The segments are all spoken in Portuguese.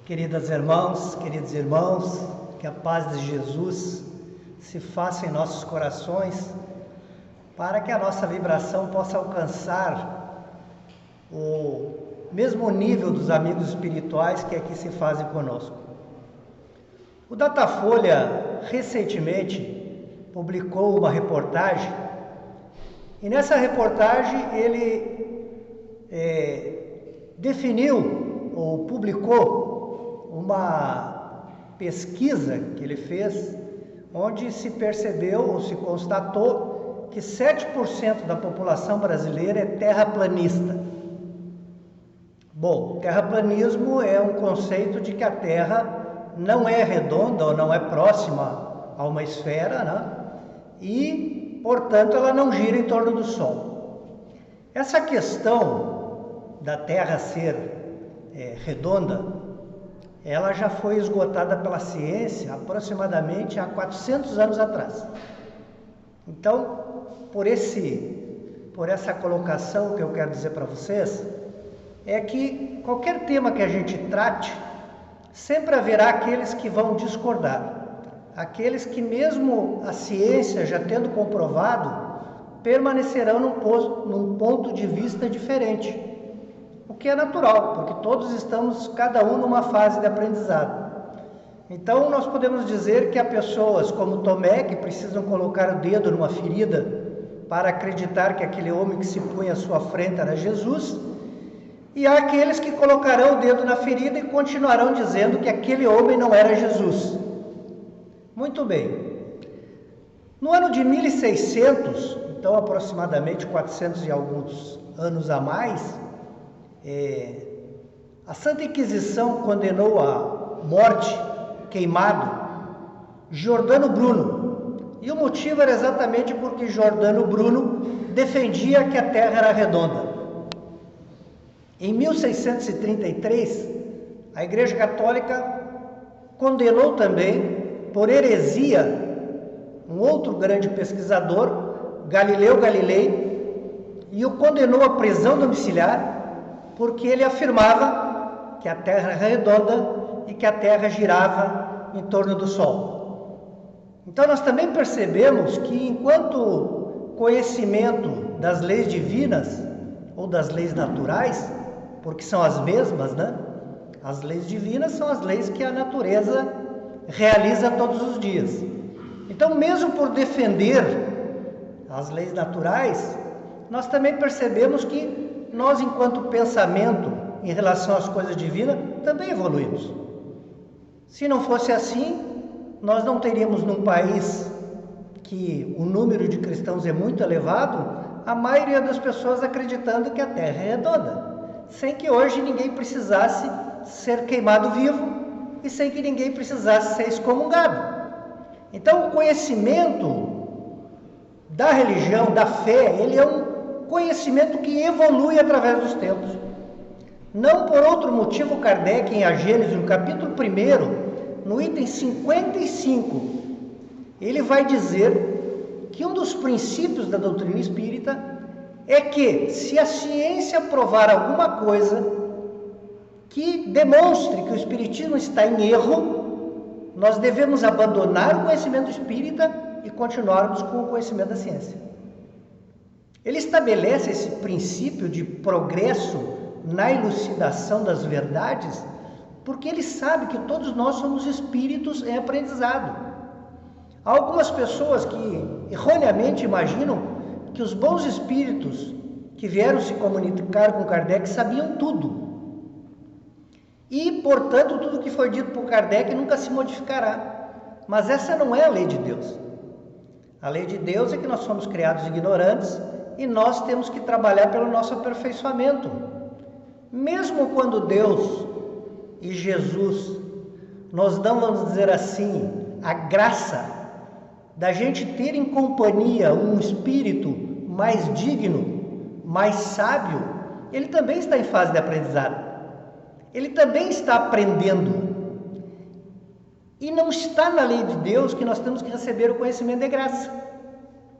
Queridas irmãs, queridos irmãos, que a paz de Jesus se faça em nossos corações, para que a nossa vibração possa alcançar o mesmo nível dos amigos espirituais que aqui se fazem conosco. O Datafolha recentemente publicou uma reportagem, e nessa reportagem ele definiu ou publicou uma pesquisa que ele fez, onde se percebeu ou se constatou que 7% da população brasileira é terraplanista. Bom, terraplanismo é um conceito de que a Terra não é redonda ou não é próxima a uma esfera, né? E, portanto, ela não gira em torno do Sol. Essa questão da Terra ser redonda, ela já foi esgotada pela ciência aproximadamente há 400 anos atrás. Então, por essa colocação que eu quero dizer para vocês, é que qualquer tema que a gente trate, sempre haverá aqueles que vão discordar, aqueles que mesmo a ciência já tendo comprovado, permanecerão num ponto de vista diferente. O que é natural, porque todos estamos, cada um, numa fase de aprendizado. Então, nós podemos dizer que há pessoas como Tomé, que precisam colocar o dedo numa ferida para acreditar que aquele homem que se punha à sua frente era Jesus, e há aqueles que colocarão o dedo na ferida e continuarão dizendo que aquele homem não era Jesus. Muito bem. No ano de 1600, então aproximadamente 400 e alguns anos a mais, a Santa Inquisição condenou à morte, queimado, Giordano Bruno. E o motivo era exatamente porque Giordano Bruno defendia que a Terra era redonda. Em 1633, a Igreja Católica condenou também, por heresia, um outro grande pesquisador, Galileu Galilei, e o condenou à prisão domiciliar, porque ele afirmava que a Terra era redonda e que a Terra girava em torno do Sol. Então nós também percebemos que enquanto conhecimento das leis divinas ou das leis naturais, porque são as mesmas, né? As leis divinas são as leis que a natureza realiza todos os dias. Então, mesmo por defender as leis naturais, nós também percebemos que nós, enquanto pensamento em relação às coisas divinas, também evoluímos. Se não fosse assim, nós não teríamos num país que o número de cristãos é muito elevado, a maioria das pessoas acreditando que a Terra é redonda, sem que hoje ninguém precisasse ser queimado vivo e sem que ninguém precisasse ser excomungado. Então, o conhecimento da religião, da fé, ele é um conhecimento que evolui através dos tempos. Não por outro motivo, Kardec, em A Gênese, no capítulo 1, no item 55, ele vai dizer que um dos princípios da doutrina espírita é que, se a ciência provar alguma coisa que demonstre que o espiritismo está em erro, nós devemos abandonar o conhecimento espírita e continuarmos com o conhecimento da ciência. Ele estabelece esse princípio de progresso na elucidação das verdades, porque ele sabe que todos nós somos espíritos em aprendizado. Há algumas pessoas que erroneamente imaginam que os bons espíritos que vieram se comunicar com Kardec sabiam tudo. E, portanto, tudo que foi dito por Kardec nunca se modificará. Mas essa não é a lei de Deus. A lei de Deus é que nós somos criados ignorantes e nós temos que trabalhar pelo nosso aperfeiçoamento. Mesmo quando Deus e Jesus nos dão, vamos dizer assim, a graça da gente ter em companhia um espírito mais digno, mais sábio, ele também está em fase de aprendizado. Ele também está aprendendo. E não está na lei de Deus que nós temos que receber o conhecimento de graça.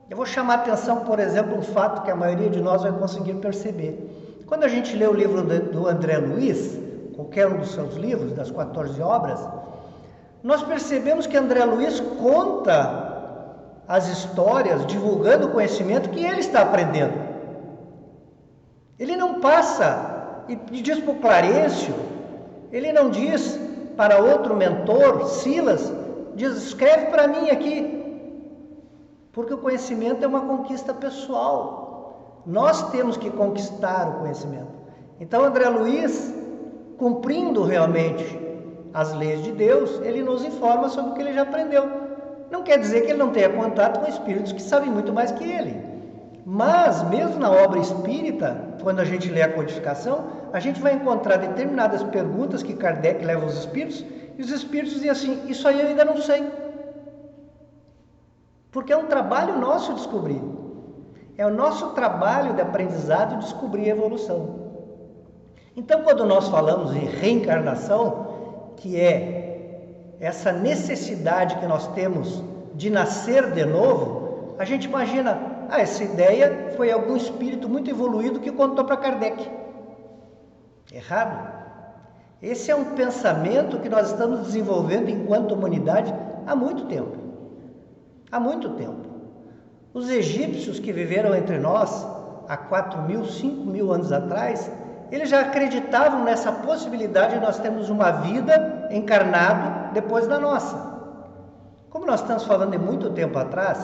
Eu vou chamar a atenção, por exemplo, um fato que a maioria de nós vai conseguir perceber. Quando a gente lê o livro do André Luiz, qualquer um dos seus livros, das 14 obras, nós percebemos que André Luiz conta as histórias, divulgando o conhecimento que ele está aprendendo. Ele não passa e diz para o Clarencio, ele não diz para outro mentor, Silas, diz, escreve para mim aqui, porque o conhecimento é uma conquista pessoal. Nós temos que conquistar o conhecimento. Então André Luiz, cumprindo realmente as leis de Deus, ele nos informa sobre o que ele já aprendeu. Não quer dizer que ele não tenha contato com espíritos que sabem muito mais que ele. Mas, mesmo na obra espírita, quando a gente lê a codificação, a gente vai encontrar determinadas perguntas que Kardec leva aos espíritos, e os espíritos dizem assim, isso aí eu ainda não sei. Porque é um trabalho nosso descobrir. É o nosso trabalho de aprendizado descobrir a evolução. Então, quando nós falamos em reencarnação, que é essa necessidade que nós temos de nascer de novo, a gente imagina, essa ideia foi algum espírito muito evoluído que contou para Kardec. Errado. Esse é um pensamento que nós estamos desenvolvendo enquanto humanidade há muito tempo. Há muito tempo. Os egípcios que viveram entre nós há 4.000, 5.000 anos atrás, eles já acreditavam nessa possibilidade de nós termos uma vida encarnado depois da nossa. Como nós estamos falando de muito tempo atrás,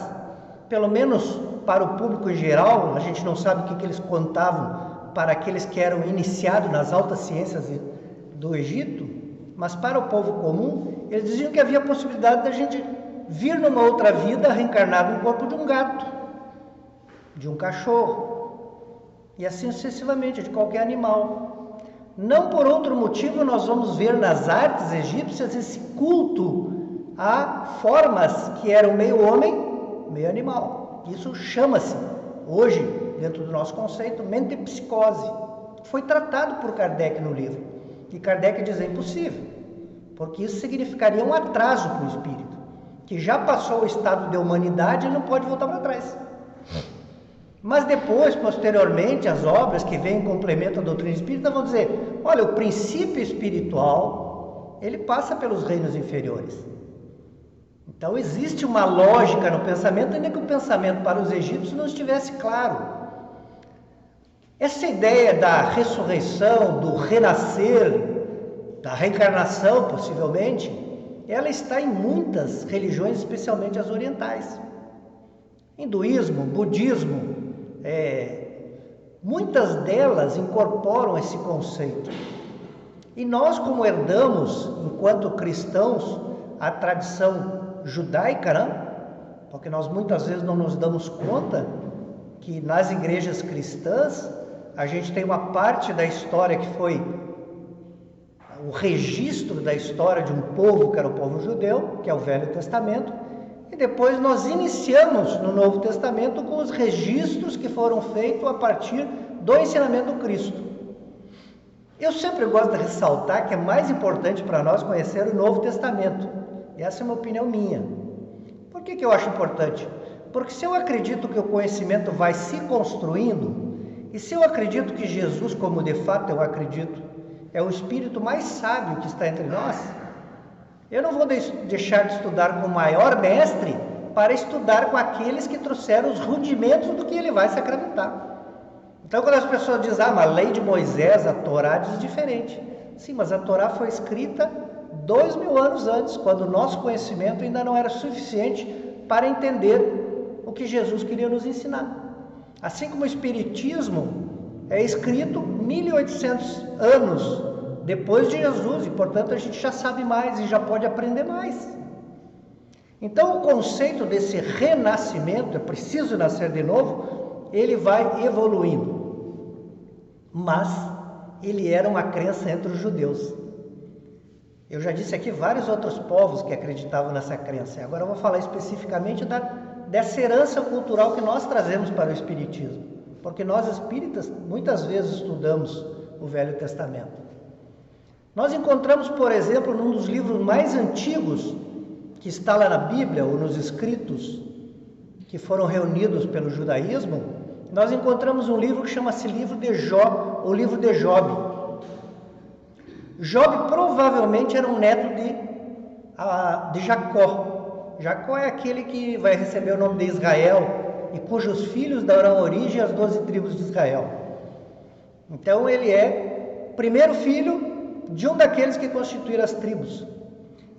pelo menos para o público em geral, a gente não sabe o que eles contavam para aqueles que eram iniciados nas altas ciências do Egito, mas para o povo comum, eles diziam que havia a possibilidade da gente vir numa outra vida reencarnado no corpo de um gato, de um cachorro, e assim sucessivamente, de qualquer animal. Não por outro motivo nós vamos ver nas artes egípcias esse culto a formas que eram meio homem, meio animal. Isso chama-se, hoje, dentro do nosso conceito, mentepsicose. Foi tratado por Kardec no livro. E Kardec diz, é impossível, porque isso significaria um atraso para o espírito, que já passou o estado de humanidade e não pode voltar para trás. Mas depois, posteriormente, as obras que vêm em complemento à doutrina espírita vão dizer, olha, o princípio espiritual, ele passa pelos reinos inferiores. Então existe uma lógica no pensamento, ainda que o pensamento para os egípcios não estivesse claro. Essa ideia da ressurreição, do renascer, da reencarnação, possivelmente, ela está em muitas religiões, especialmente as orientais. Hinduísmo, budismo, muitas delas incorporam esse conceito. E nós, como herdamos, enquanto cristãos, a tradição judaica, né? Porque nós muitas vezes não nos damos conta que nas igrejas cristãs a gente tem uma parte da história que foi o registro da história de um povo que era o povo judeu, que é o Velho Testamento, e depois nós iniciamos no Novo Testamento com os registros que foram feitos a partir do ensinamento do Cristo. Eu sempre gosto de ressaltar que é mais importante para nós conhecer o Novo Testamento. Essa é uma opinião minha. Por que eu acho importante? Porque se eu acredito que o conhecimento vai se construindo, e se eu acredito que Jesus, como de fato eu acredito, é o espírito mais sábio que está entre nós, eu não vou deixar de estudar com o maior mestre para estudar com aqueles que trouxeram os rudimentos do que ele vai sacramentar. Então, quando as pessoas dizem, mas a lei de Moisés, a Torá, diz diferente. Sim, mas a Torá foi escrita 2.000 anos antes, quando o nosso conhecimento ainda não era suficiente para entender o que Jesus queria nos ensinar. Assim como o Espiritismo é escrito 1.800 anos depois de Jesus, e portanto a gente já sabe mais e já pode aprender mais. Então o conceito desse renascimento, é preciso nascer de novo, ele vai evoluindo. Mas ele era uma crença entre os judeus. Eu já disse aqui vários outros povos que acreditavam nessa crença. Agora eu vou falar especificamente dessa herança cultural que nós trazemos para o Espiritismo. Porque nós espíritas muitas vezes estudamos o Velho Testamento. Nós encontramos, por exemplo, num dos livros mais antigos, que está lá na Bíblia, ou nos escritos que foram reunidos pelo judaísmo, nós encontramos um livro que chama-se Livro de Jó, ou Livro de Job. Job provavelmente era um neto de Jacó. Jacó é aquele que vai receber o nome de Israel e cujos filhos darão origem às 12 tribos de Israel. Então ele é o primeiro filho de um daqueles que constituíram as tribos.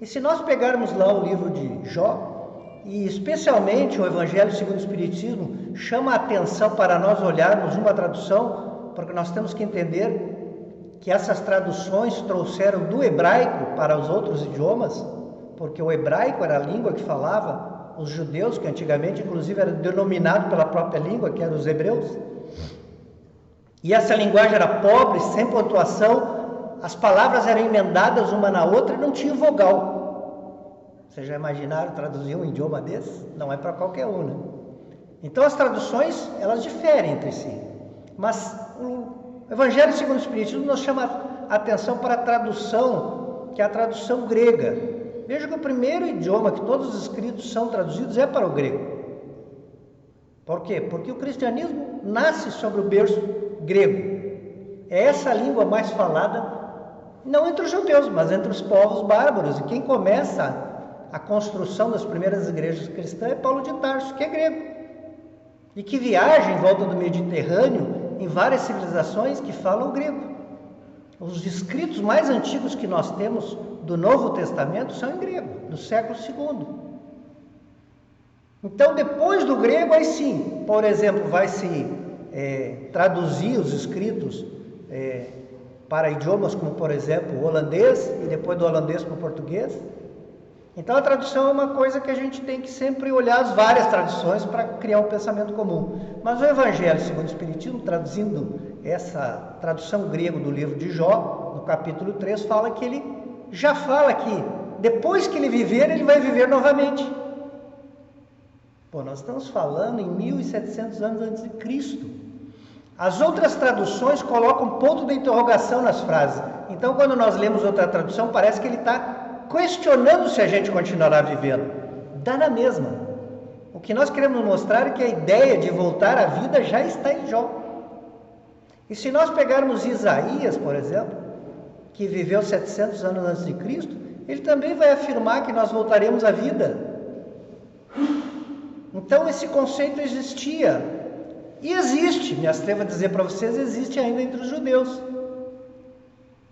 E se nós pegarmos lá o livro de Jó, e especialmente o Evangelho segundo o Espiritismo, chama a atenção para nós olharmos uma tradução, porque nós temos que entender que essas traduções trouxeram do hebraico para os outros idiomas, porque o hebraico era a língua que falava os judeus, que antigamente inclusive era denominado pela própria língua, que eram os hebreus. E essa linguagem era pobre, sem pontuação, as palavras eram emendadas uma na outra e não tinha vogal. Vocês já imaginaram traduzir um idioma desse? Não é para qualquer um, né? Então as traduções, elas diferem entre si. Mas o Evangelho segundo o Espiritismo nos chama a atenção para a tradução, que é a tradução grega. Veja que o primeiro idioma que todos os escritos são traduzidos é para o grego. Por quê? Porque o cristianismo nasce sobre o berço grego. É essa língua mais falada, não entre os judeus, mas entre os povos bárbaros. E quem começa a construção das primeiras igrejas cristãs é Paulo de Tarso, que é grego. E que viaja em volta do Mediterrâneo em várias civilizações que falam grego. Os escritos mais antigos que nós temos do Novo Testamento são em grego, do século II. Então, depois do grego, aí sim, por exemplo, vai se traduzir os escritos para idiomas como, por exemplo, o holandês, e depois do holandês para o português. Então, a tradução é uma coisa que a gente tem que sempre olhar as várias traduções para criar um pensamento comum. Mas o Evangelho segundo o Espiritismo, traduzindo essa tradução grega do livro de Jó, no capítulo 3, fala que ele já fala que depois que ele viver, ele vai viver novamente. Pô, nós estamos falando em 1700 anos antes de Cristo. As outras traduções colocam ponto de interrogação nas frases. Então, quando nós lemos outra tradução, parece que ele está questionando se a gente continuará vivendo. Dá na mesma. O que nós queremos mostrar é que a ideia de voltar à vida já está em Jó. E se nós pegarmos Isaías, por exemplo, que viveu 700 anos antes de Cristo, ele também vai afirmar que nós voltaremos à vida. Então esse conceito existia. E existe, me atrevo a dizer para vocês, existe ainda entre os judeus.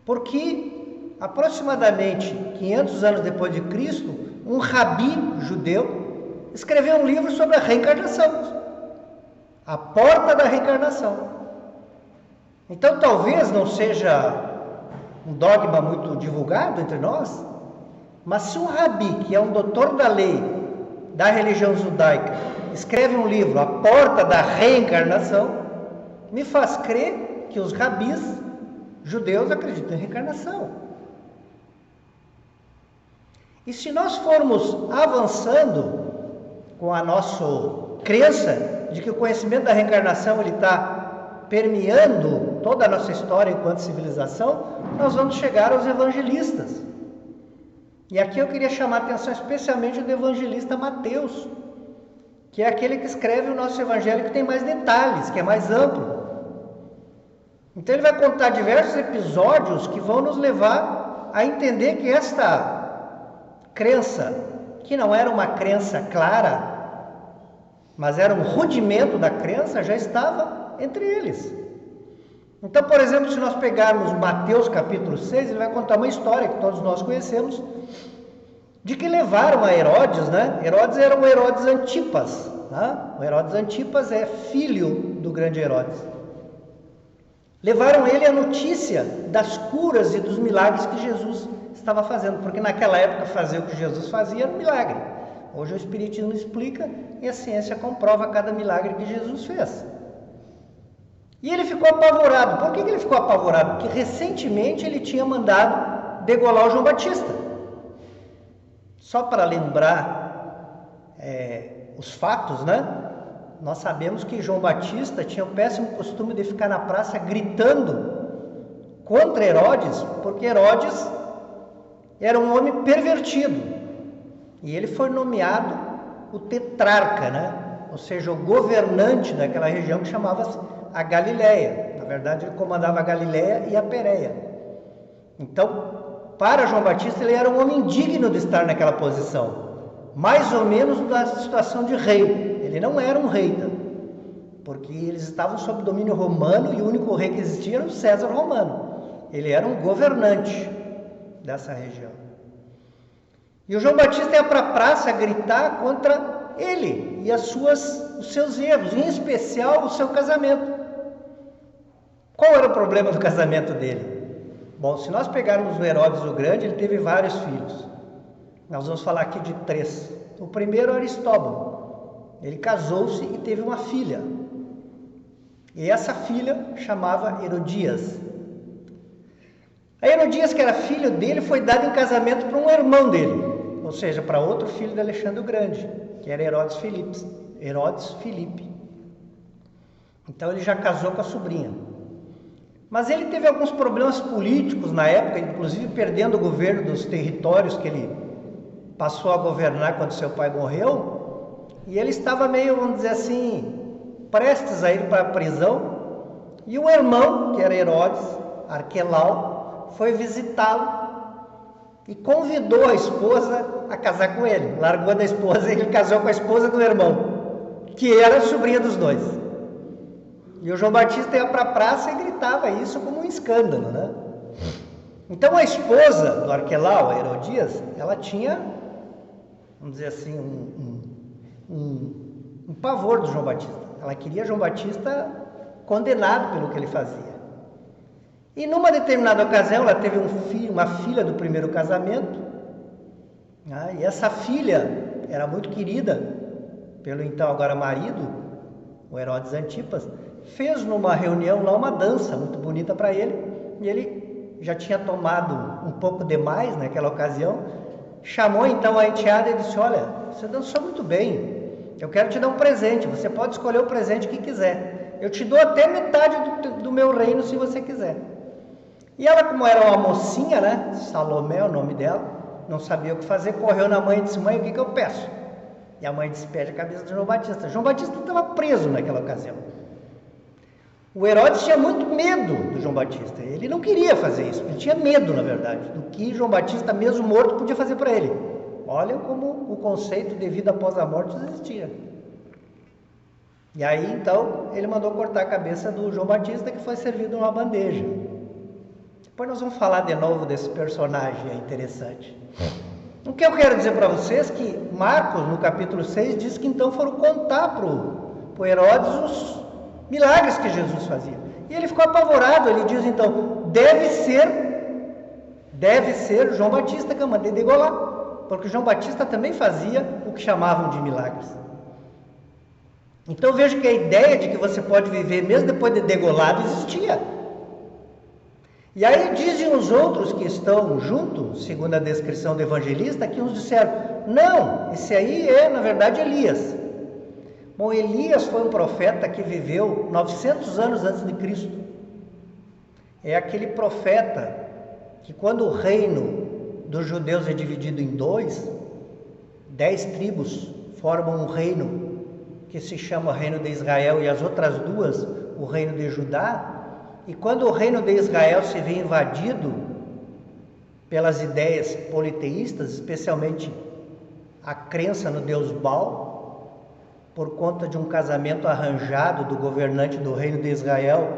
Porque aproximadamente 500 anos depois de Cristo, um rabi judeu escreveu um livro sobre a reencarnação. A porta da reencarnação. Então talvez não seja um dogma muito divulgado entre nós, mas se um rabi, que é um doutor da lei da religião judaica, escreve um livro, A Porta da Reencarnação, me faz crer que os rabis judeus acreditam em reencarnação. E se nós formos avançando com a nossa crença de que o conhecimento da reencarnação ele está permeando toda a nossa história enquanto civilização, nós vamos chegar aos evangelistas. E aqui eu queria chamar a atenção especialmente do evangelista Mateus, que é aquele que escreve o nosso evangelho que tem mais detalhes, que é mais amplo. Então ele vai contar diversos episódios que vão nos levar a entender que esta crença, que não era uma crença clara, mas era um rudimento da crença, já estava entre eles. Então, por exemplo, se nós pegarmos Mateus capítulo 6, ele vai contar uma história que todos nós conhecemos, de que levaram a Herodes, né? Herodes era o Herodes Antipas, né? O Herodes Antipas é filho do grande Herodes. Levaram ele a notícia das curas e dos milagres que Jesus estava fazendo, porque naquela época fazer o que Jesus fazia era um milagre. Hoje o Espiritismo explica e a ciência comprova cada milagre que Jesus fez. E ele ficou apavorado. Por que ele ficou apavorado? Porque recentemente ele tinha mandado degolar o João Batista. Só para lembrar os fatos, né? Nós sabemos que João Batista tinha o péssimo costume de ficar na praça gritando contra Herodes, porque Herodes era um homem pervertido. E ele foi nomeado o tetrarca, né? Ou seja, o governante daquela região que chamava-se a Galileia. Na verdade, ele comandava a Galileia e a Pérea. Então, para João Batista, ele era um homem digno de estar naquela posição, mais ou menos da situação de rei. Ele não era um rei, porque eles estavam sob domínio romano e o único rei que existia era o César romano. Ele era um governante dessa região. E o João Batista ia para a praça gritar contra ele e os seus erros, em especial o seu casamento. Qual era o problema do casamento dele? Bom, se nós pegarmos o Herodes o Grande, ele teve vários filhos. Nós vamos falar aqui de 3. O primeiro, Aristóbulo. Ele casou-se e teve uma filha. E essa filha chamava Herodias. A Herodias, que era filho dele, foi dada em casamento para um irmão dele, ou seja, para outro filho de Alexandre o Grande, que era Herodes Filipe. Então ele já casou com a sobrinha. Mas ele teve alguns problemas políticos na época, inclusive perdendo o governo dos territórios que ele passou a governar quando seu pai morreu, e ele estava meio, vamos dizer assim, prestes a ir para a prisão, e o irmão, que era Herodes, Arquelau, foi visitá-lo e convidou a esposa a casar com ele. Largou da esposa e ele casou com a esposa do irmão, que era a sobrinha dos dois. E o João Batista ia para a praça e gritava isso como um escândalo, né? Então a esposa do Arquelau, a Herodias, ela tinha, vamos dizer assim, um pavor do João Batista. Ela queria João Batista condenado pelo que ele fazia. E numa determinada ocasião, ela teve uma filha do primeiro casamento, né? E essa filha era muito querida pelo então agora marido, o Herodes Antipas, fez numa reunião lá uma dança muito bonita para ele, e ele já tinha tomado um pouco demais naquela ocasião, chamou então a enteada e disse: olha, você dançou muito bem, eu quero te dar um presente, você pode escolher o presente que quiser, eu te dou até metade do meu reino se você quiser. E ela, como era uma mocinha, né, Salomé é o nome dela, não sabia o que fazer, correu na mãe e disse: mãe, o que eu peço? E a mãe disse: pede a cabeça de João Batista. João Batista estava preso naquela ocasião. O Herodes tinha muito medo do João Batista, ele não queria fazer isso, ele tinha medo, na verdade, do que João Batista, mesmo morto, podia fazer para ele. Olha como o conceito de vida após a morte existia. E aí, então, ele mandou cortar a cabeça do João Batista, que foi servido numa bandeja. Depois nós vamos falar de novo desse personagem, é interessante. O que eu quero dizer para vocês é que Marcos, no capítulo 6, diz que então foram contar para o Herodes os milagres que Jesus fazia. E ele ficou apavorado, ele diz então: deve ser João Batista que eu mandei degolar, porque João Batista também fazia o que chamavam de milagres. Então vejo que a ideia de que você pode viver mesmo depois de degolado existia. E aí dizem os outros que estão juntos, segundo a descrição do evangelista, que uns disseram: não, esse aí é na verdade Elias. Bom, Elias foi um profeta que viveu 900 anos antes de Cristo. É aquele profeta que, quando o reino dos judeus é dividido em 2, 10 tribos formam um reino que se chama Reino de Israel, e as outras 2, o Reino de Judá. E quando o Reino de Israel se vê invadido pelas ideias politeístas, especialmente a crença no Deus Baal, por conta de um casamento arranjado do governante do Reino de Israel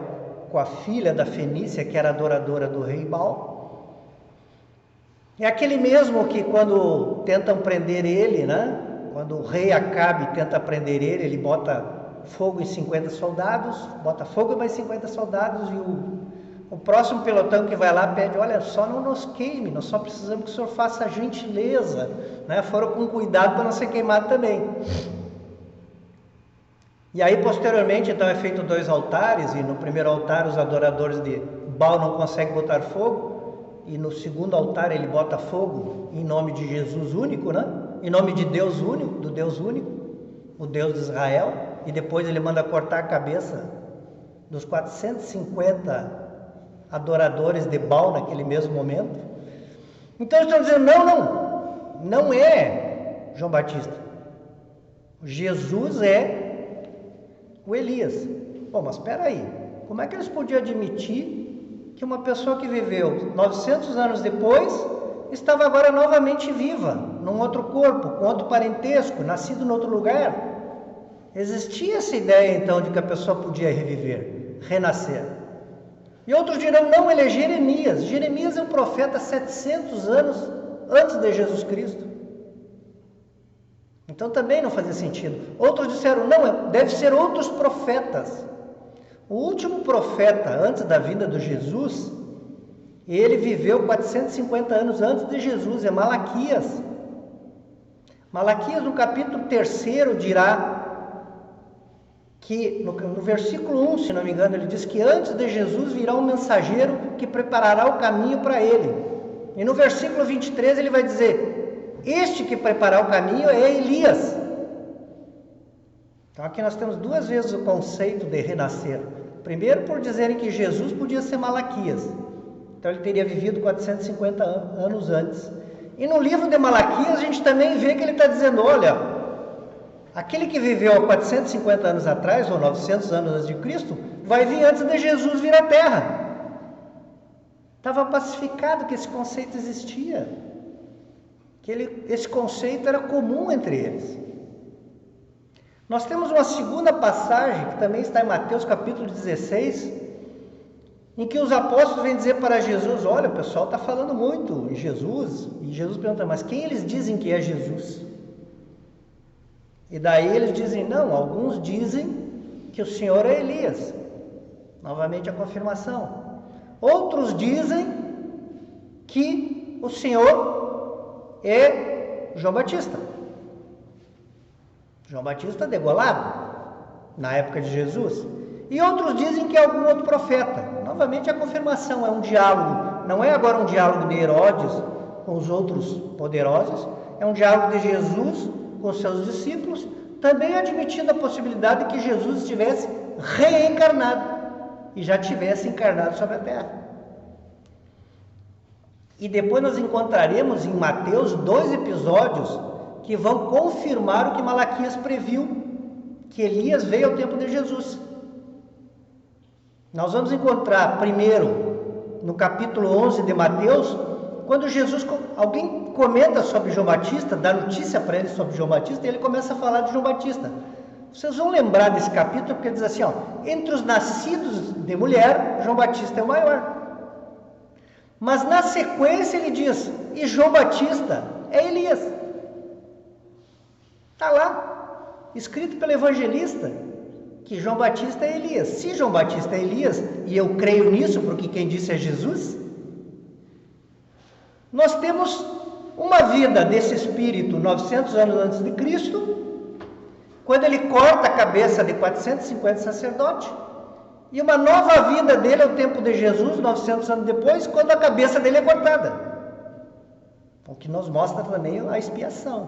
com a filha da Fenícia, que era adoradora do rei Baal. É aquele mesmo que, quando tentam prender ele, né? Quando o rei Acabe tenta prender ele, ele bota fogo em 50 soldados, bota fogo em mais 50 soldados, e o próximo pelotão que vai lá pede: olha, só não nos queime, nós só precisamos que o senhor faça a gentileza, né? Foram com cuidado para não ser queimado também. E aí, posteriormente, então é feito 2 altares, e no primeiro altar os adoradores de Baal não conseguem botar fogo, e no segundo altar ele bota fogo em nome de Jesus único, né? Em nome de Deus único, do Deus único, o Deus de Israel, e depois ele manda cortar a cabeça dos 450 adoradores de Baal naquele mesmo momento. Então eles estão dizendo: não é João Batista, Jesus é o Elias. Bom, mas espera aí, como é que eles podiam admitir que uma pessoa que viveu 900 anos depois estava agora novamente viva, num outro corpo, com outro parentesco, nascido em outro lugar. Existia essa ideia então de que a pessoa podia reviver, renascer. E outros dirão, não, ele é Jeremias. Jeremias é um profeta 700 anos antes de Jesus Cristo. Então também não fazia sentido. Outros disseram, não, deve ser outros profetas. O último profeta antes da vinda de Jesus, ele viveu 450 anos antes de Jesus, é Malaquias. Malaquias no capítulo 3 dirá que, no versículo 1, se não me engano, ele diz que antes de Jesus virá um mensageiro que preparará o caminho para ele. E no versículo 23 ele vai dizer, este que preparará o caminho é Elias. Então aqui nós temos duas vezes o conceito de renascer. Primeiro por dizerem que Jesus podia ser Malaquias. Então ele teria vivido 450 anos antes. E no livro de Malaquias a gente também vê que ele está dizendo, olha, aquele que viveu há 450 anos atrás, ou 900 anos antes de Cristo, vai vir antes de Jesus vir à Terra. Estava pacificado que esse conceito existia. Que esse conceito era comum entre eles. Nós temos uma segunda passagem, que também está em Mateus capítulo 16, em que os apóstolos vêm dizer para Jesus, olha, o pessoal está falando muito em Jesus, e Jesus pergunta, mas quem eles dizem que é Jesus? E daí eles dizem, não, alguns dizem que o Senhor é Elias. Novamente a confirmação. Outros dizem que o Senhor é João Batista. João Batista degolado, na época de Jesus. E outros dizem que é algum outro profeta. Novamente a confirmação, é um diálogo. Não é agora um diálogo de Herodes com os outros poderosos. É um diálogo de Jesus com os seus discípulos, também admitindo a possibilidade de que Jesus estivesse reencarnado e já tivesse encarnado sobre a terra. E depois nós encontraremos em Mateus 2 episódios que vão confirmar o que Malaquias previu, que Elias veio ao tempo de Jesus. Nós vamos encontrar primeiro no capítulo 11 de Mateus, quando Jesus, alguém comenta sobre João Batista, dá notícia para ele sobre João Batista, e ele começa a falar de João Batista. Vocês vão lembrar desse capítulo, porque diz assim, ó, entre os nascidos de mulher, João Batista é o maior. Mas na sequência ele diz, e João Batista é Elias. Está lá, escrito pelo evangelista, que João Batista é Elias. Se João Batista é Elias, e eu creio nisso, porque quem disse é Jesus, nós temos uma vida desse espírito 900 anos antes de Cristo, quando ele corta a cabeça de 450 sacerdotes, e uma nova vida dele ao tempo de Jesus, 900 anos depois, quando a cabeça dele é cortada. O que nos mostra também a expiação,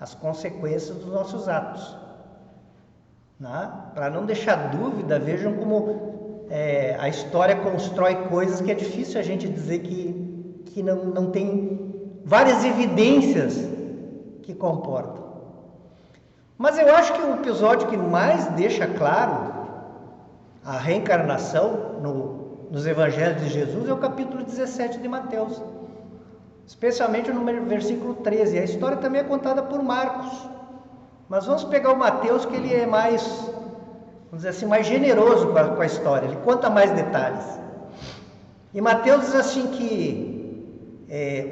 as consequências dos nossos atos. Para não deixar dúvida, vejam como a história constrói coisas que é difícil a gente dizer que não tem várias evidências que comportam. Mas eu acho que o episódio que mais deixa claro a reencarnação nos evangelhos de Jesus é o capítulo 17 de Mateus, especialmente no versículo 13. A história também é contada por Marcos, mas vamos pegar o Mateus, que ele é mais, vamos dizer assim, mais generoso com a história, ele conta mais detalhes. E Mateus diz assim que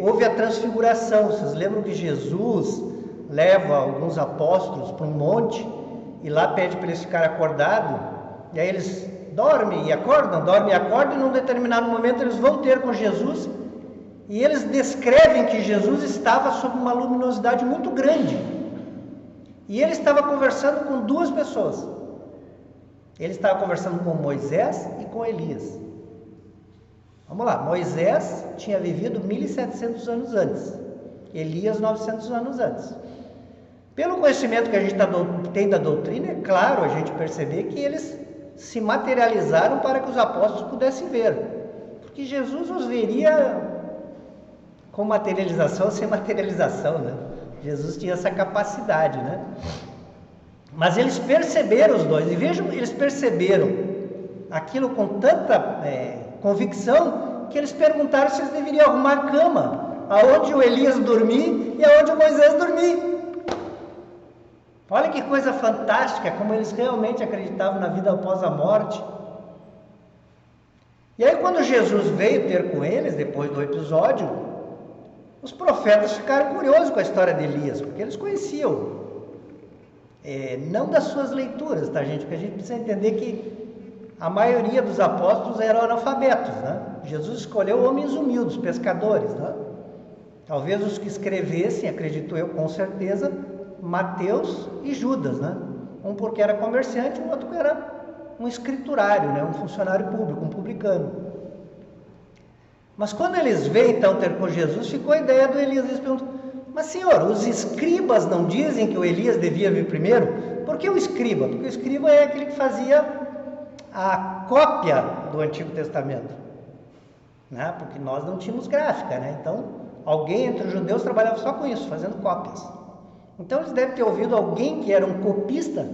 houve a transfiguração. Vocês lembram que Jesus leva alguns apóstolos para um monte e lá pede para eles ficarem acordados, e aí eles dormem e acordam, e num determinado momento eles vão ter com Jesus, e eles descrevem que Jesus estava sob uma luminosidade muito grande, e ele estava conversando com duas pessoas. Ele estava conversando com Moisés e com Elias. Vamos lá, Moisés tinha vivido 1700 anos antes, Elias 900 anos antes. Pelo conhecimento que a gente tem da doutrina, é claro a gente perceber que eles se materializaram para que os apóstolos pudessem ver, porque Jesus os veria com materialização ou sem materialização, né? Jesus tinha essa capacidade, né? Mas eles perceberam os dois, e vejam, eles perceberam aquilo com convicção que eles perguntaram se eles deveriam arrumar a cama, aonde o Elias dormia e aonde o Moisés dormia. Olha que coisa fantástica, como eles realmente acreditavam na vida após a morte. E aí quando Jesus veio ter com eles, depois do episódio, os profetas ficaram curiosos com a história de Elias, porque eles conheciam, não das suas leituras, tá gente? Porque a gente precisa entender que a maioria dos apóstolos eram analfabetos, né? Jesus escolheu homens humildes, pescadores, né? Talvez os que escrevessem, acredito eu com certeza, Mateus e Judas, né? Um porque era comerciante, o outro era um escriturário, né? Um funcionário público, um publicano. Mas quando eles veem então ter com Jesus, ficou a ideia do Elias. Eles perguntam: mas senhor, os escribas não dizem que o Elias devia vir primeiro? Por que o escriba? Porque o escriba é aquele que fazia a cópia do Antigo Testamento, né? Porque nós não tínhamos gráfica, né? Então alguém entre os judeus trabalhava só com isso, fazendo cópias. Então eles devem ter ouvido alguém que era um copista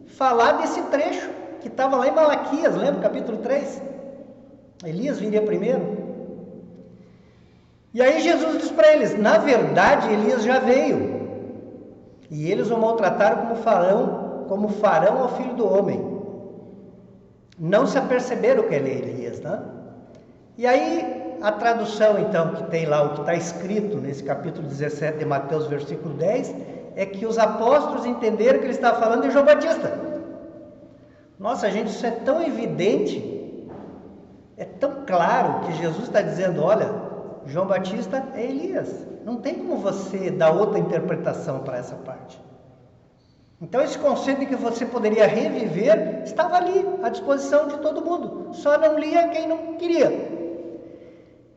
falar desse trecho que estava lá em Malaquias, lembra? Capítulo 3. Elias viria primeiro. E aí Jesus diz para eles: na verdade Elias já veio, e eles o maltrataram como farão ao Filho do Homem. Não se aperceberam que ele é Elias, né? E aí a tradução então que tem lá, o que está escrito nesse capítulo 17 de Mateus, versículo 10, é que os apóstolos entenderam que ele estava falando de João Batista. Nossa, gente, isso é tão evidente, é tão claro que Jesus está dizendo: olha, João Batista é Elias. Não tem como você dar outra interpretação para essa parte. Então esse conceito de que você poderia reviver estava ali, à disposição de todo mundo. Só não lia quem não queria.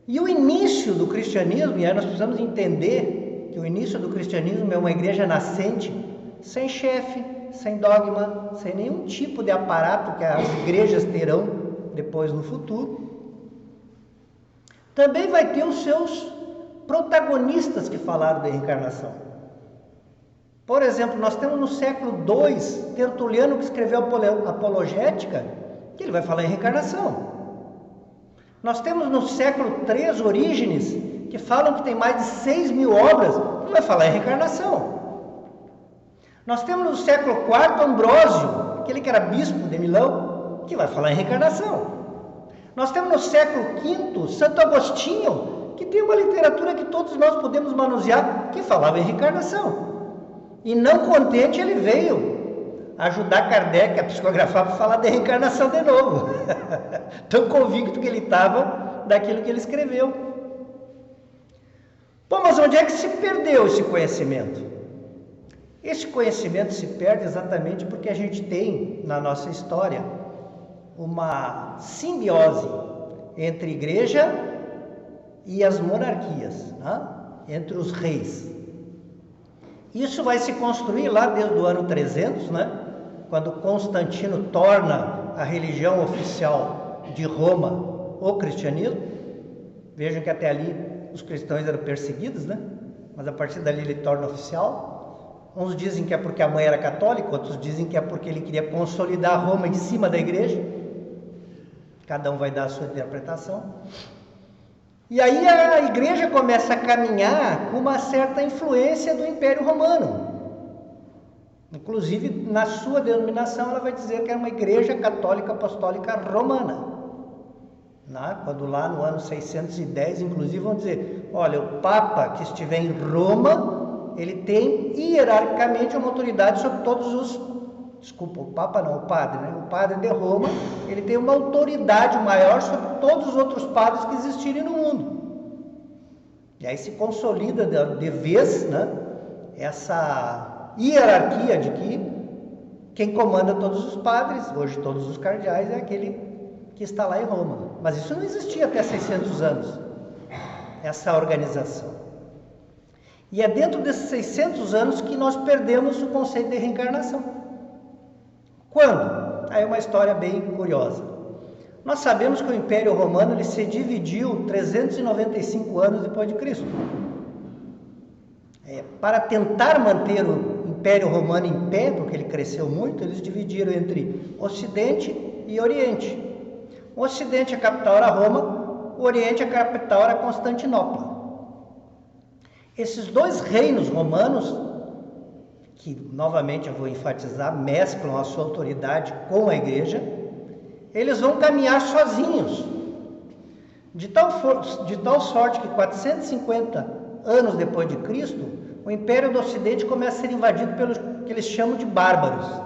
E o início do cristianismo, e aí nós precisamos entender que o início do cristianismo é uma igreja nascente, sem chefe, sem dogma, sem nenhum tipo de aparato que as igrejas terão depois no futuro. Também vai ter os seus protagonistas que falaram da reencarnação. Por exemplo, nós temos no século II, Tertuliano, que escreveu a Apologética, que ele vai falar em reencarnação. Nós temos no século III, Orígenes, que falam que tem mais de 6.000 obras, que vai falar em reencarnação. Nós temos no século IV, Ambrósio, aquele que era bispo de Milão, que vai falar em reencarnação. Nós temos no século V, Santo Agostinho, que tem uma literatura que todos nós podemos manusear, que falava em reencarnação. E não contente, ele veio ajudar Kardec a psicografar para falar de reencarnação de novo. Tão convicto que ele estava daquilo que ele escreveu. Bom, mas onde é que se perdeu esse conhecimento? Esse conhecimento se perde exatamente porque a gente tem na nossa história uma simbiose entre igreja e as monarquias, né? Entre os reis. Isso vai se construir lá desde o ano 300, né? Quando Constantino torna a religião oficial de Roma o cristianismo. Vejam que até ali os cristãos eram perseguidos, né? Mas a partir dali ele torna oficial. Uns dizem que é porque a mãe era católica, outros dizem que é porque ele queria consolidar Roma em cima da igreja. Cada um vai dar a sua interpretação. E aí a igreja começa a caminhar com uma certa influência do Império Romano. Inclusive, na sua denominação, ela vai dizer que é uma igreja católica apostólica romana. Quando lá no ano 610, inclusive, vão dizer: olha, o Papa que estiver em Roma, ele tem hierarquicamente uma autoridade sobre todos os... Desculpa, o Papa não, o padre, né? O padre de Roma, ele tem uma autoridade maior sobre todos os outros padres que existirem no mundo. E aí se consolida de vez, né, essa hierarquia de que quem comanda todos os padres, hoje todos os cardeais, é aquele que está lá em Roma. Mas isso não existia até 600 anos, essa organização. E é dentro desses 600 anos que nós perdemos o conceito de reencarnação. Quando? Aí é uma história bem curiosa. Nós sabemos que o Império Romano ele se dividiu 395 anos depois de Cristo. Para tentar manter o Império Romano em pé, porque ele cresceu muito, eles dividiram entre Ocidente e Oriente. O Ocidente, a capital era Roma, o Oriente, a capital era Constantinopla. Esses dois reinos romanos, que novamente eu vou enfatizar, mesclam a sua autoridade com a igreja, eles vão caminhar sozinhos, de tal sorte que 450 anos depois de Cristo, o Império do Ocidente começa a ser invadido pelos que eles chamam de bárbaros.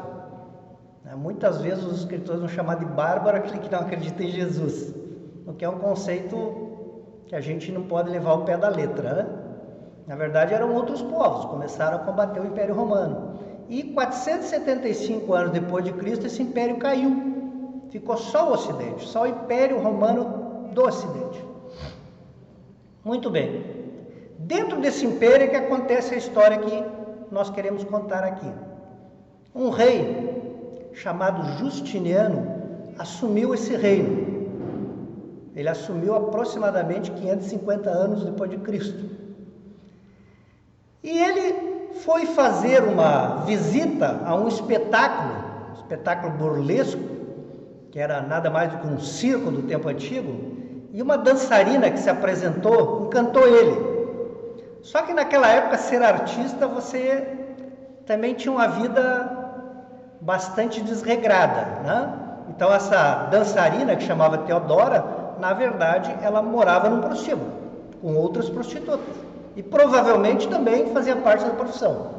Muitas vezes os escritores vão chamar de bárbaro aquele que não acredita em Jesus, o que é um conceito que a gente não pode levar ao pé da letra, né? Na verdade eram outros povos, começaram a combater o Império Romano. E 475 anos depois de Cristo, esse império caiu. Ficou só o Ocidente, só o Império Romano do Ocidente. Muito bem. Dentro desse império é que acontece a história que nós queremos contar aqui. Um rei chamado Justiniano assumiu esse reino. Ele assumiu aproximadamente 550 anos depois de Cristo. E ele foi fazer uma visita a um espetáculo burlesco, que era nada mais do que um circo do tempo antigo, e uma dançarina que se apresentou encantou ele. Só que naquela época, ser artista, você também tinha uma vida bastante desregrada, né? Então essa dançarina, que chamava Teodora, na verdade ela morava num prostíbulo, com outras prostitutas, e provavelmente também fazia parte da profissão.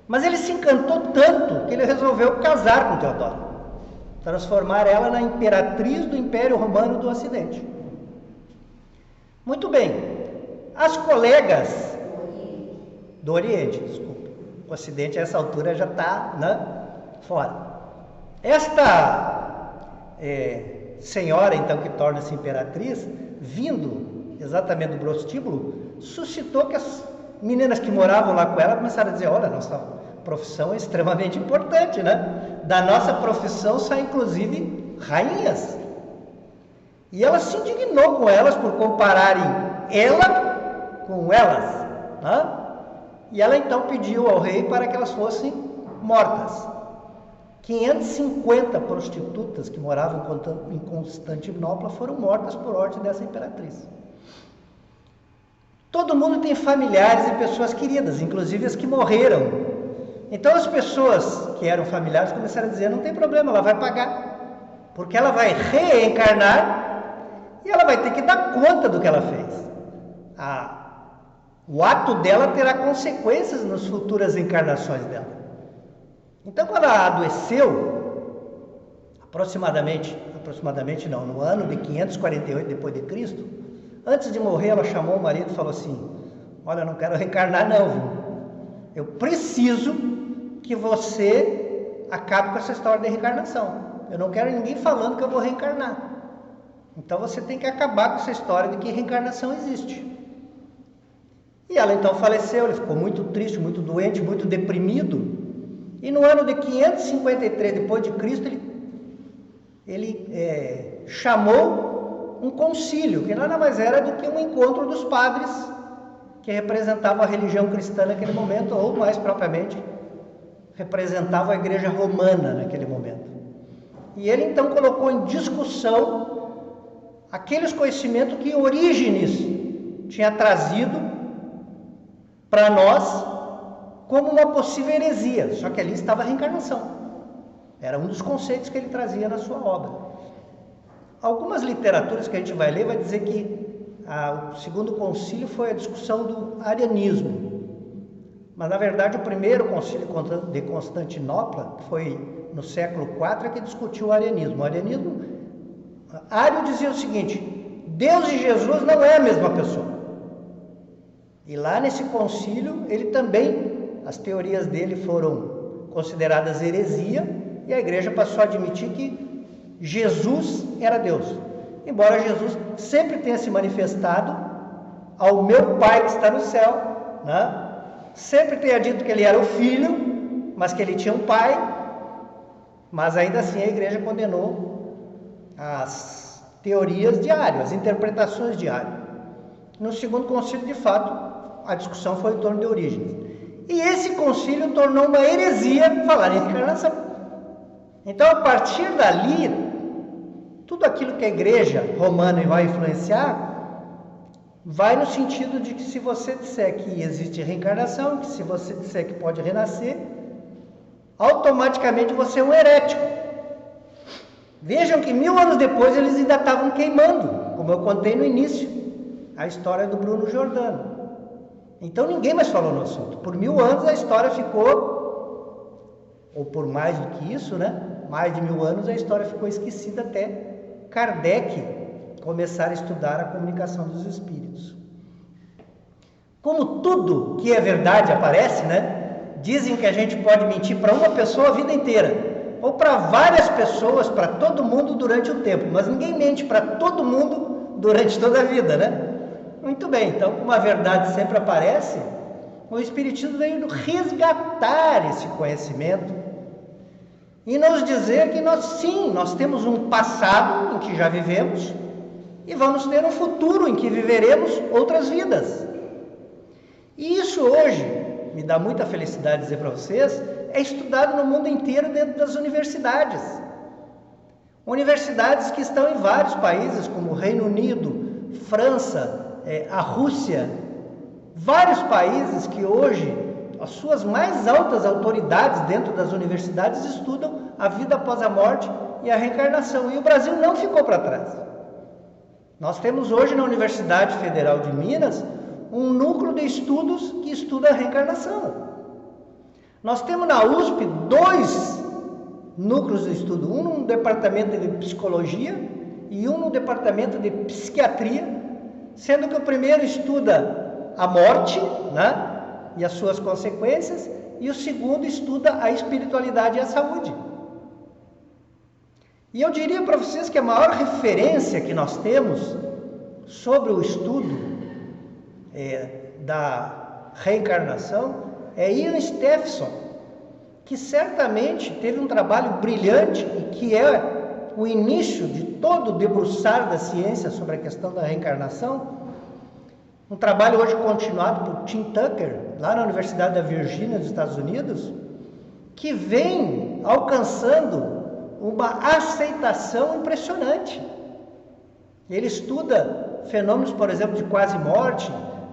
Mas ele se encantou tanto que ele resolveu casar com Teodora, transformar ela na imperatriz do Império Romano do Ocidente. Muito bem, as colegas do Oriente, desculpa, o Ocidente a essa altura já está, né, fora. Esta senhora, então, que torna-se imperatriz, vindo exatamente do prostíbulo, suscitou que as meninas que moravam lá com ela começaram a dizer: olha, nossa profissão é extremamente importante, né? Da nossa profissão saem, inclusive, rainhas. E ela se indignou com elas por compararem ela com elas, né? E ela então pediu ao rei para que elas fossem mortas. 550 prostitutas que moravam em Constantinopla foram mortas por ordem dessa imperatriz. Todo mundo tem familiares e pessoas queridas, inclusive as que morreram. Então as pessoas que eram familiares começaram a dizer: não tem problema, ela vai pagar, porque ela vai reencarnar e ela vai ter que dar conta do que ela fez. O ato dela terá consequências nas futuras encarnações dela. Então, quando ela adoeceu, aproximadamente não, no ano de 548 depois de Cristo, antes de morrer, ela chamou o marido e falou assim: olha, eu não quero reencarnar não, viu? Eu preciso que você acabe com essa história de reencarnação. Eu não quero ninguém falando que eu vou reencarnar. Então você tem que acabar com essa história de que reencarnação existe. E ela então faleceu, ele ficou muito triste, muito doente, muito deprimido. E no ano de 553 depois de Cristo, ele chamou um concílio, que nada mais era do que um encontro dos padres que representavam a religião cristã naquele momento, ou mais propriamente, representavam a igreja romana naquele momento. E ele então colocou em discussão aqueles conhecimentos que Orígenes tinha trazido para nós como uma possível heresia, só que ali estava a reencarnação. Era um dos conceitos que ele trazia na sua obra. Algumas literaturas que a gente vai ler vai dizer que o segundo concílio foi a discussão do arianismo. Mas na verdade o primeiro concílio de Constantinopla, que foi no século IV, é que discutiu o arianismo. O arianismo, Ário dizia o seguinte: Deus e Jesus não é a mesma pessoa. E lá nesse concílio, ele também, as teorias dele foram consideradas heresia, e a igreja passou a admitir que Jesus era Deus. Embora Jesus sempre tenha se manifestado ao meu Pai que está no céu, né? Sempre tenha dito que ele era o Filho, mas que ele tinha um Pai, mas ainda assim a igreja condenou as teorias de Ário, as interpretações de Ário. No segundo concílio, de fato, a discussão foi em torno de Orígenes. E esse concílio tornou uma heresia falar em reencarnação. Então, a partir dali, tudo aquilo que a igreja romana vai influenciar, vai no sentido de que se você disser que existe reencarnação, que se você disser que pode renascer, automaticamente você é um herético. Vejam que 1000 anos depois eles ainda estavam queimando, como eu contei no início, a história do Bruno Giordano. Então ninguém mais falou no assunto. Por 1000 anos a história ficou, ou por mais do que isso, né? Mais de 1000 anos a história ficou esquecida até Kardec começar a estudar a comunicação dos espíritos. Como tudo que é verdade aparece, né? Dizem que a gente pode mentir para uma pessoa a vida inteira, ou para várias pessoas, para todo mundo durante o tempo, mas ninguém mente para todo mundo durante toda a vida, né? Muito bem, então como a verdade sempre aparece, o Espiritismo veio resgatar esse conhecimento e nos dizer que nós temos um passado em que já vivemos e vamos ter um futuro em que viveremos outras vidas. E isso hoje, me dá muita felicidade dizer para vocês, é estudado no mundo inteiro dentro das universidades. Universidades que estão em vários países, como o Reino Unido, França, a Rússia, vários países que hoje as suas mais altas autoridades dentro das universidades estudam a vida após a morte e a reencarnação. E o Brasil não ficou para trás. Nós temos hoje na Universidade Federal de Minas um núcleo de estudos que estuda a reencarnação. Nós temos na USP 2 núcleos de estudo, um no departamento de psicologia e um no departamento de psiquiatria, sendo que o primeiro estuda a morte, né, e as suas consequências, e o segundo estuda a espiritualidade e a saúde. E eu diria para vocês que a maior referência que nós temos sobre o estudo da reencarnação é Ian Stephenson, que certamente teve um trabalho brilhante e que é o início de todo o debruçar da ciência sobre a questão da reencarnação. Um trabalho hoje continuado por Tim Tucker, lá na Universidade da Virgínia, dos Estados Unidos, que vem alcançando uma aceitação impressionante. Ele estuda fenômenos, por exemplo, de quase morte,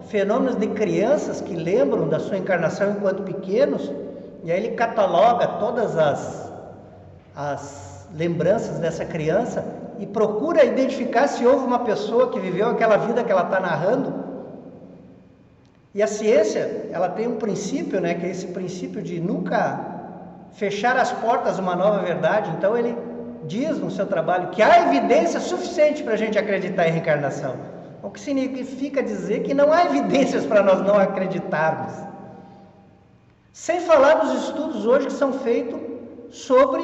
fenômenos de crianças que lembram da sua encarnação enquanto pequenos, e aí ele cataloga todas as lembranças dessa criança e procura identificar se houve uma pessoa que viveu aquela vida que ela está narrando. E a ciência, ela tem um princípio, né, que é esse princípio de nunca fechar as portas a uma nova verdade. Então ele diz no seu trabalho que há evidência suficiente para a gente acreditar em reencarnação, o que significa dizer que não há evidências para nós não acreditarmos. Sem falar dos estudos hoje que são feitos sobre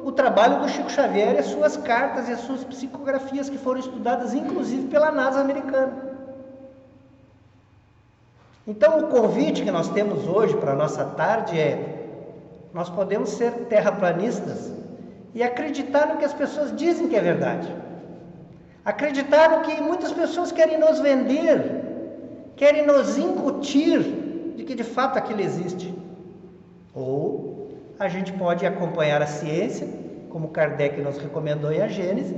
o trabalho do Chico Xavier e as suas cartas e as suas psicografias, que foram estudadas inclusive pela NASA americana. Então o convite que nós temos hoje para a nossa tarde nós podemos ser terraplanistas e acreditar no que as pessoas dizem que é verdade. Acreditar no que muitas pessoas querem nos vender, querem nos incutir de que de fato aquilo existe. Ou a gente pode acompanhar a ciência, como Kardec nos recomendou em A Gênese,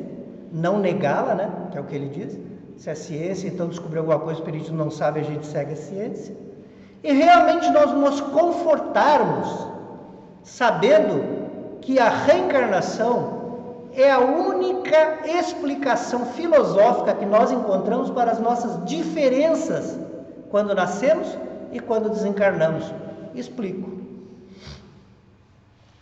não negá-la, né, que é o que ele diz. Se a ciência então descobriu alguma coisa, o espiritismo não sabe, a gente segue a ciência. E realmente nós nos confortarmos sabendo que a reencarnação é a única explicação filosófica que nós encontramos para as nossas diferenças quando nascemos e quando desencarnamos. Explico.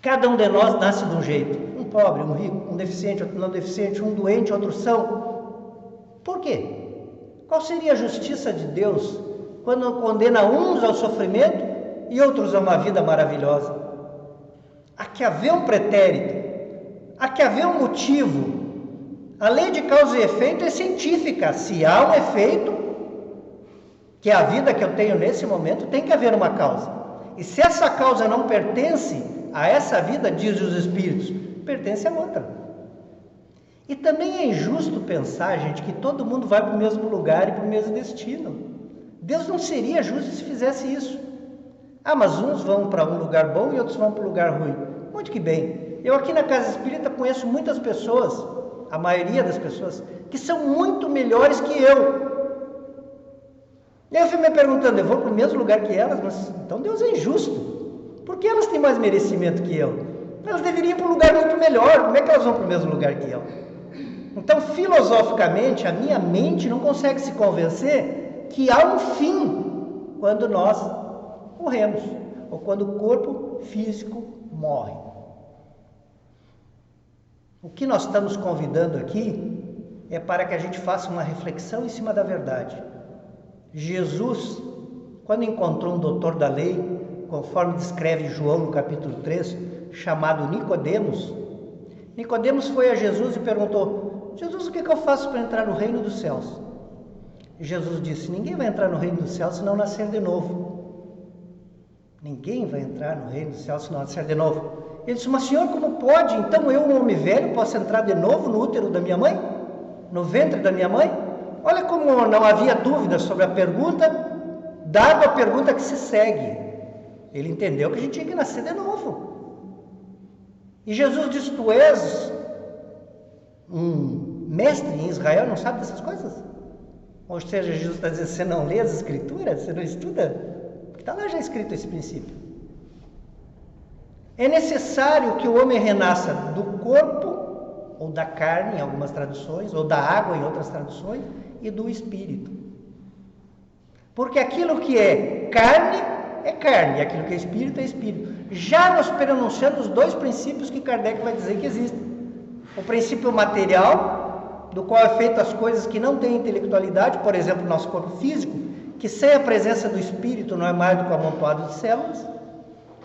Cada um de nós nasce de um jeito. Um pobre, um rico, um deficiente, outro não deficiente, um doente, outro são. Por quê? Qual seria a justiça de Deus quando condena uns ao sofrimento e outros a uma vida maravilhosa? Há que haver um pretérito, há que haver um motivo. A lei de causa e efeito é científica. Se há um efeito, que é a vida que eu tenho nesse momento, tem que haver uma causa. E se essa causa não pertence a essa vida, diz os espíritos, pertence a outra. E também é injusto pensar, gente, que todo mundo vai para o mesmo lugar e para o mesmo destino. Deus não seria justo se fizesse isso. Ah, mas uns vão para um lugar bom e outros vão para um lugar ruim. Muito que bem. Eu aqui na Casa Espírita conheço muitas pessoas a maioria das pessoas, que são muito melhores que eu. E aí eu fico me perguntando, eu vou para o mesmo lugar que elas, mas então Deus é injusto. Por que elas têm mais merecimento que eu? Elas deveriam ir para um lugar muito melhor. Como é que elas vão para o mesmo lugar que eu? Então, filosoficamente, a minha mente não consegue se convencer que há um fim quando nós morremos, ou quando o corpo físico morre. O que nós estamos convidando aqui é para que a gente faça uma reflexão em cima da verdade. Jesus, quando encontrou um doutor da lei, conforme descreve João no capítulo 3, chamado Nicodemos, Nicodemos foi a Jesus e perguntou: Jesus, o que eu faço para entrar no reino dos céus? E Jesus disse: ninguém vai entrar no reino dos céus se não nascer de novo. Ninguém vai entrar no reino dos céus se não nascer de novo. Ele disse: mas Senhor, como pode? Então eu, um homem velho, posso entrar de novo no útero da minha mãe? No ventre da minha mãe? Olha como não havia dúvida sobre a pergunta, dado a pergunta que se segue. Ele entendeu que a gente tinha que nascer de novo. E Jesus disse: tu és um mestre em Israel, não sabe dessas coisas? Ou seja, Jesus está dizendo: você não lê as escrituras, você não estuda? Está lá já escrito esse princípio. É necessário que o homem renasça do corpo, ou da carne em algumas traduções, ou da água em outras traduções, e do espírito. Porque aquilo que é carne, e aquilo que é espírito. Já nos pronunciando os dois princípios que Kardec vai dizer que existem. O princípio material, do qual é feito as coisas que não têm intelectualidade, por exemplo, o nosso corpo físico, que sem a presença do espírito não é mais do que um amontoado de células.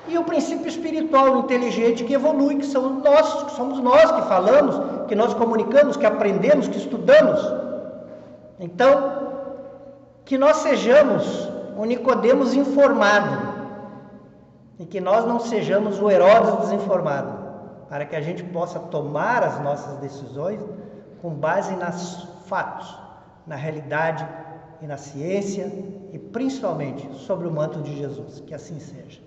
E o princípio espiritual, inteligente, que evolui, que somos nós que falamos, que nós comunicamos, que aprendemos, que estudamos. Então, que nós sejamos o Nicodemos informado, e que nós não sejamos o Herodes desinformado, para que a gente possa tomar as nossas decisões com base nos fatos, na realidade e na ciência, e principalmente sobre o manto de Jesus. Que assim seja.